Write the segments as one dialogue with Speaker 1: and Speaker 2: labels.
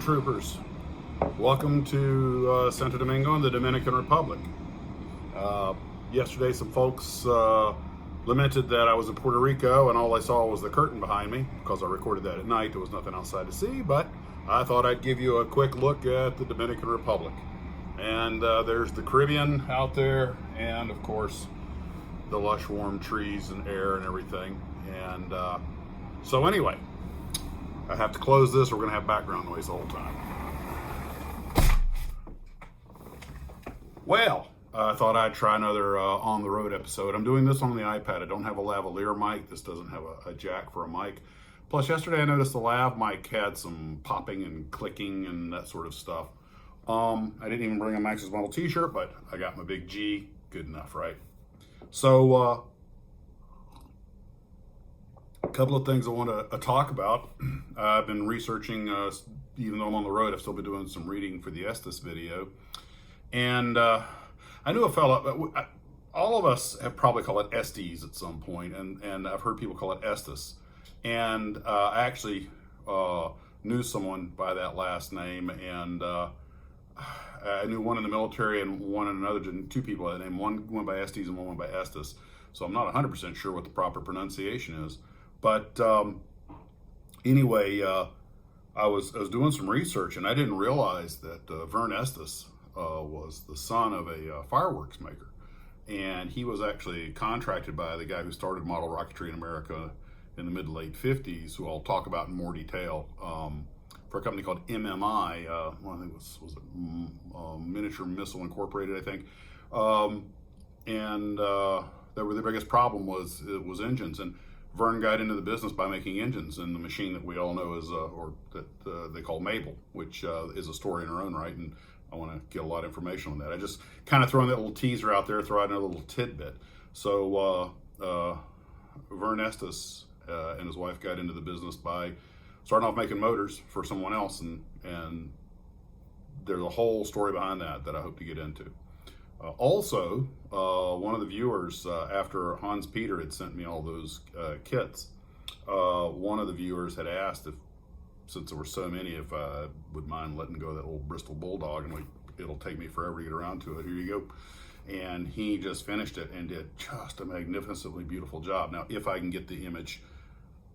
Speaker 1: Troopers, welcome to Santo Domingo in the Dominican Republic. Yesterday some folks lamented that I was in Puerto Rico and all I saw was the curtain behind me. Because I recorded that at night, there was nothing outside to see, but I thought I'd give you a quick look at the Dominican Republic. And there's the Caribbean out there, and of course the lush warm trees and air and everything. And so anyway, I have to close this. We're going to have background noise the whole time. Well, I thought I'd try another on the road episode. I'm doing this on the iPad. I don't have a lavalier mic. This doesn't have a jack for a mic. Plus, yesterday I noticed the lav mic had some popping and clicking and that sort of stuff. I didn't even bring a Max's Model t-shirt, but I got my big G. Good enough, right? So, a couple of things I want to talk about. I've been researching, even though I'm on the road, I've still been doing some reading for the Estes video. And I knew a fella, all of us have probably called it Estes at some point, and I've heard people call it Estes. And I actually knew someone by that last name, and I knew one in the military and one in another, two people by that name. One went by Estes and one went by Estes. So I'm not 100% sure what the proper pronunciation is. But anyway, I was doing some research, and I didn't realize that Vern Estes was the son of a fireworks maker. And he was actually contracted by the guy who started model rocketry in America in the mid to late 50s, who I'll talk about in more detail, for a company called MMI. Well, I think was it Miniature Missile Incorporated, I think. And the biggest problem was engines. And Vern got into the business by making engines, and the machine that we all know is, or that they call Mabel, which is a story in her own right, and I want to get a lot of information on that. I just kind of throwing that little teaser out there, throw out another little tidbit. So Vern Estes and his wife got into the business by starting off making motors for someone else, and there's a whole story behind that I hope to get into. Also, one of the viewers, after Hans Peter had sent me all those kits, one of the viewers had asked if, since there were so many, if I would mind letting go of that old Bristol Bulldog, and it'll take me forever to get around to it. Here you go. And he just finished it and did just a magnificently beautiful job. Now, if I can get the image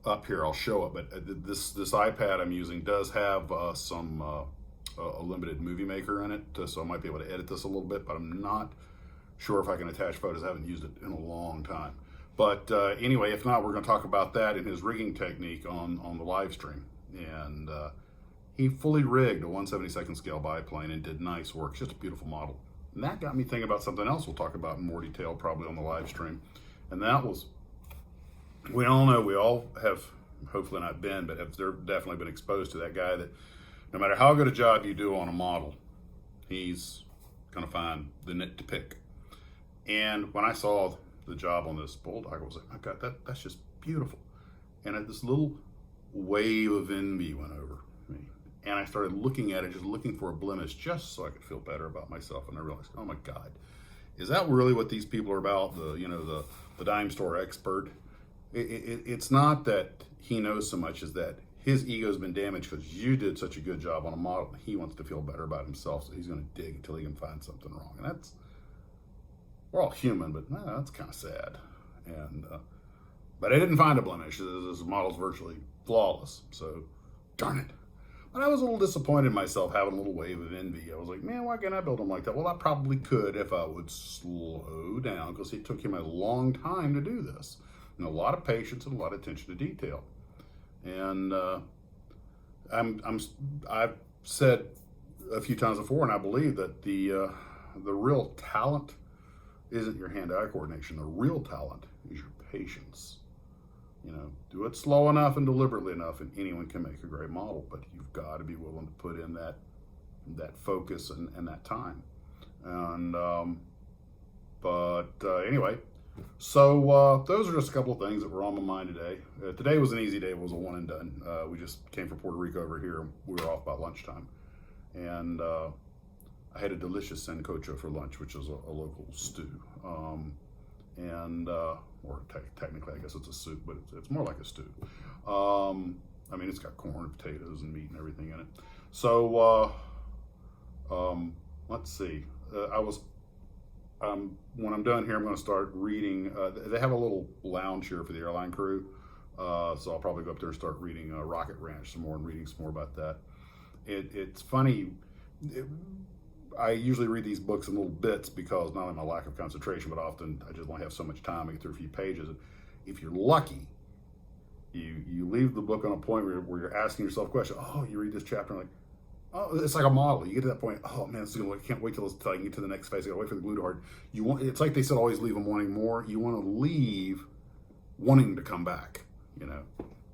Speaker 1: up here, I'll show it. But this iPad I'm using does have a limited movie maker in it, so I might be able to edit this a little bit, but I'm not sure if I can attach photos. I haven't used it in a long time. But anyway, if not, we're going to talk about that and his rigging technique on the live stream. And he fully rigged a 1/72nd scale biplane and did nice work. It's just a beautiful model. And that got me thinking about something else we'll talk about in more detail probably on the live stream. And that was, we all know, we all have hopefully not been, but have definitely been exposed to that guy that no matter how good a job you do on a model, he's going to find the nit to pick. And when I saw the job on this Bulldog, I was like, my God, that's just beautiful. And this little wave of envy went over me. And I started looking at it, just looking for a blemish, just so I could feel better about myself. And I realized, oh my God, is that really what these people are about? The dime store expert. It's not that he knows so much as that his ego's been damaged because you did such a good job on a model. He wants to feel better about himself, so he's going to dig until he can find something wrong. And we're all human, but that's kind of sad. And but I didn't find a blemish. This model's virtually flawless, so darn it. But I was a little disappointed in myself having a little wave of envy. I was like, man, why can't I build them like that? Well, I probably could if I would slow down, because it took him a long time to do this. And a lot of patience and a lot of attention to detail. And I've said a few times before, and I believe that the real talent isn't your hand-eye coordination. The real talent is your patience. Do it slow enough and deliberately enough, and anyone can make a great model. But you've got to be willing to put in that focus and that time. And anyway. So those are just a couple of things that were on my mind today. Today was an easy day. It was a one and done. We just came from Puerto Rico over here. We were off by lunchtime. And I had a delicious sancocho for lunch, which is a local stew. Technically, I guess it's a soup, but it's more like a stew. I mean, it's got corn and potatoes and meat and everything in it. So let's see. When I'm done here, I'm going to start reading. They have a little lounge here for the airline crew, so I'll probably go up there and start reading Rocket Ranch some more and reading some more about that. It's funny. I usually read these books in little bits because not only my lack of concentration, but often I just only have so much time to get through a few pages. If you're lucky, you leave the book on a point where you're asking yourself a question. Oh, you read this chapter and like, oh, it's like a model. You get to that point. Oh man, I can't wait till I can get to the next phase. I gotta wait for the glue to harden. It's like they said, always leave them wanting more. You want to leave wanting to come back.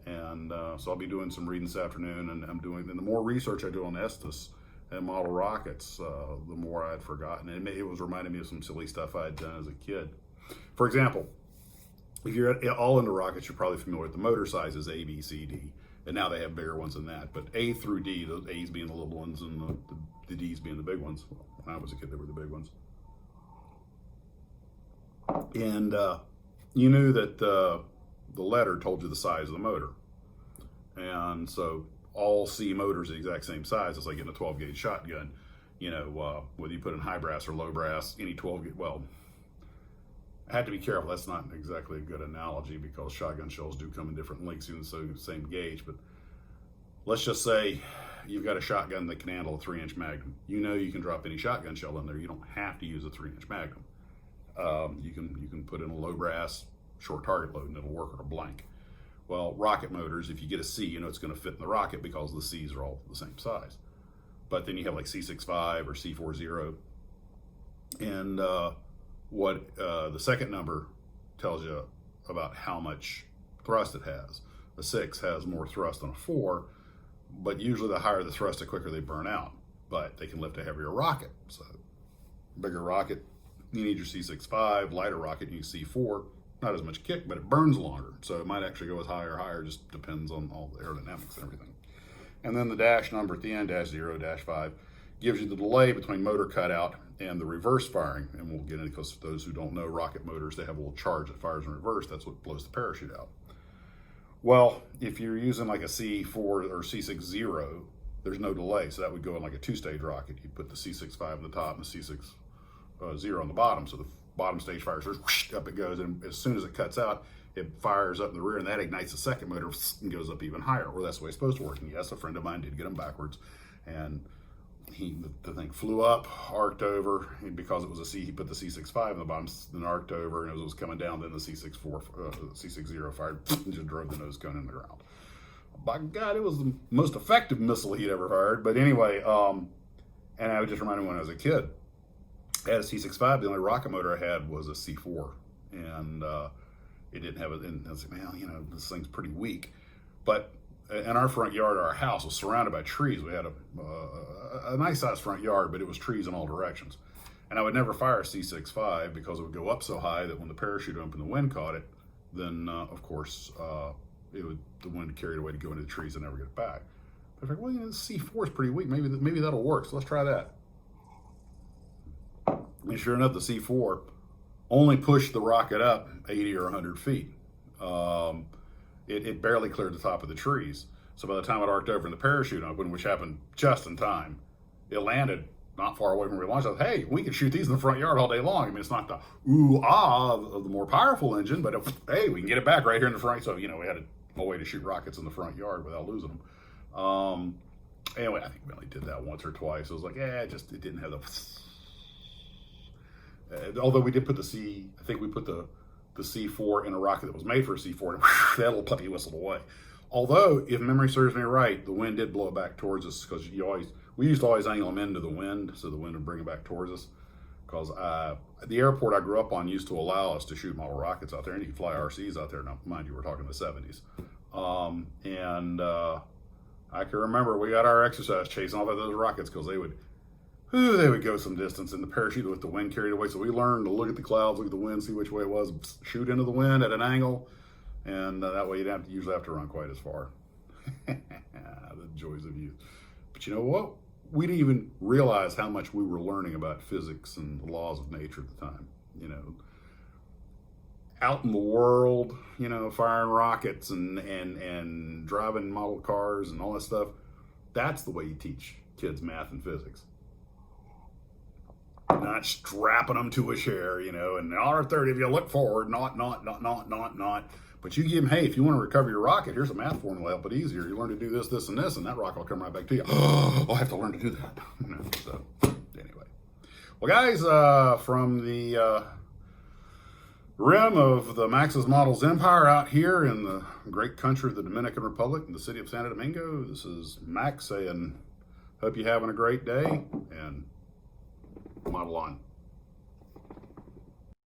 Speaker 1: And so I'll be doing some reading this afternoon, and and the more research I do on Estes and model rockets, the more I'd forgotten. And it was reminding me of some silly stuff I had done as a kid. For example, if you're all into rockets, you're probably familiar with the motor sizes A, B, C, D. And now they have bigger ones than that. But A through D, the A's being the little ones and the D's being the big ones. Well, when I was a kid, they were the big ones. And you knew that the letter told you the size of the motor. And so all C motors are the exact same size. It's like getting a 12 gauge shotgun. Whether you put in high brass or low brass, any 12 gauge, well, I had to be careful. That's not exactly a good analogy because shotgun shells do come in different lengths, even the same gauge. But let's just say you've got a shotgun that can handle a 3-inch Magnum. You can drop any shotgun shell in there. You don't have to use a 3-inch Magnum. You can put in a low brass short target load and it'll work on a blank. Well, rocket motors, if you get a C, it's going to fit in the rocket because the C's are all the same size. But then you have like C65 or C40, and what the second number tells you about how much thrust it has. A 6 has more thrust than a 4, but usually the higher the thrust, the quicker they burn out. But they can lift a heavier rocket. So bigger rocket, you need your C65, lighter rocket, you need C4. Not as much kick, but it burns longer. So it might actually go as high or higher, just depends on all the aerodynamics and everything. And then the dash number at the end, -0, -5, gives you the delay between motor cutout and the reverse firing. And we'll get into, because for those who don't know, rocket motors, they have a little charge that fires in reverse. That's what blows the parachute out. Well, if you're using like a C4 or C60, there's no delay. So that would go in like a 2-stage rocket. You put the C65 on the top and the C60 on the bottom. So the bottom stage fires, whoosh, up it goes. And as soon as it cuts out, it fires up in the rear, and that ignites the second motor and goes up even higher. Well, that's the way it's supposed to work. And yes, a friend of mine did get them backwards. And the thing flew up, arced over, and because it was a C, he put the C65 in the bottom, then arced over, and as it was coming down, then the C60 fired and just drove the nose cone in the ground. By God, it was the most effective missile he'd ever fired. But anyway, and I was just reminded when I was a kid, I had a C65. The only rocket motor I had was a C4, and it didn't have it. And I was like, man, this thing's pretty weak. But in our front yard, our house was surrounded by trees. We had a nice sized front yard, but it was trees in all directions. And I would never fire a C65 because it would go up so high that when the parachute opened, the wind caught it. Then, of course, the wind would carry it away to go into the trees and never get it back. But I was like, well, the C4 is pretty weak. Maybe that'll work. So let's try that. And sure enough, the C4 only pushed the rocket up 80 or 100 feet. It barely cleared the top of the trees. So by the time it arced over and the parachute opened, which happened just in time, it landed not far away from where we launched. I thought, hey, we can shoot these in the front yard all day long. I mean, it's not the ooh-ah of the more powerful engine, but hey, we can get it back right here in the front. So, we had a way to shoot rockets in the front yard without losing them. Anyway, I think we only did that once or twice. It was like, it didn't have the... although we did put I think we put the C4 in a rocket that was made for a C4, and that little puppy whistled away. Although, if memory serves me right, the wind did blow it back towards us because we used to always angle them into the wind, so the wind would bring it back towards us. Because the airport I grew up on used to allow us to shoot model rockets out there, and you could fly RCs out there. Now, mind you, we're talking the 70s. I can remember we got our exercise chasing off of those rockets because they would go some distance in the parachute with the wind carried away. So we learned to look at the clouds, look at the wind, see which way it was, shoot into the wind at an angle, and that way you don't usually have to run quite as far. The joys of youth. But you know what? We didn't even realize how much we were learning about physics and the laws of nature at the time. Out in the world, firing rockets and driving model cars and all that stuff. That's the way you teach kids math and physics. Not strapping them to a chair, and R30, if you look forward, not. But you give them, hey, if you want to recover your rocket, here's a math formula, help it easier. You learn to do this, this, and this, and that rocket will come right back to you. Oh, I have to learn to do that. So, anyway. Well, guys, from the rim of the Max's Models Empire out here in the great country of the Dominican Republic in the city of Santo Domingo, this is Max saying, hope you're having a great day, and model on.